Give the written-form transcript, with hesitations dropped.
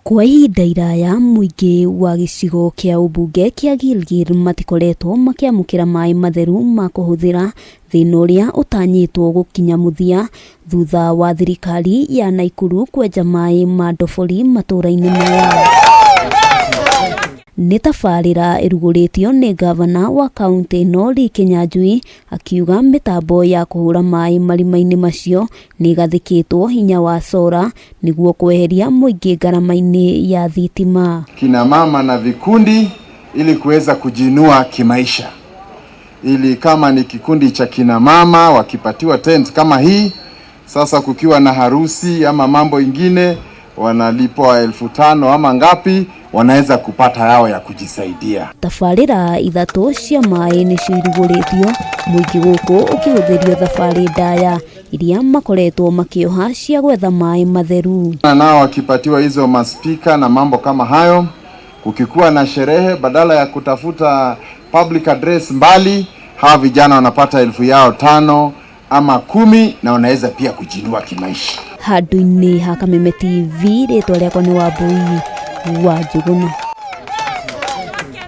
Kwa ihinda iraya muingi wa gicigo kia ubunge kia Gilgil matikoretwo makiamukira mai matheru ma kuhuthira thina uria utanyitwo gukinya muthia thutha wa thirikari ya Naikuru kwenja mai ma ndobori maturaini maya. Nĩ tabarĩra ĩrugũrĩtio nĩ gavana wa kaunti ĩno Lee Kinyanjui akiuga mĩtambo ya kũhũra mai marima-inĩ macio nĩ gathĩkĩtwo hinya wa sora nĩguo kweheria mũingĩ gharama-inĩ ya thitima. Kina mama na vikundi ili kuweza kujinua kimaisha. Ili kama ni kikundi cha kina mama wakipatiwa tent kama hii, sasa kukiwa na harusi ama mambo ingine wanalipwa 5,000 ama ngapi, wanaweza kupata yao ya kujisaidia. Tabarĩra ithatũ cia mai nĩcio irugũrĩtio mũingĩ gũkũ ũkĩhũthĩrio thabarĩ ndaya iria makoretwo makĩoha cia gwetha mai matheru. Nao wakipatiwa hizo maspika na mambo kama hayo, kukikuwa na sherehe badala ya kutafuta public address mbali, hawa vijana wanapata 5,000 ama 10 na wanaweza pia kujinua kimaisha. Handũ-inĩ ha Kameme TV, rĩtwa rĩakwa nĩ Wambui wa Njũgũna.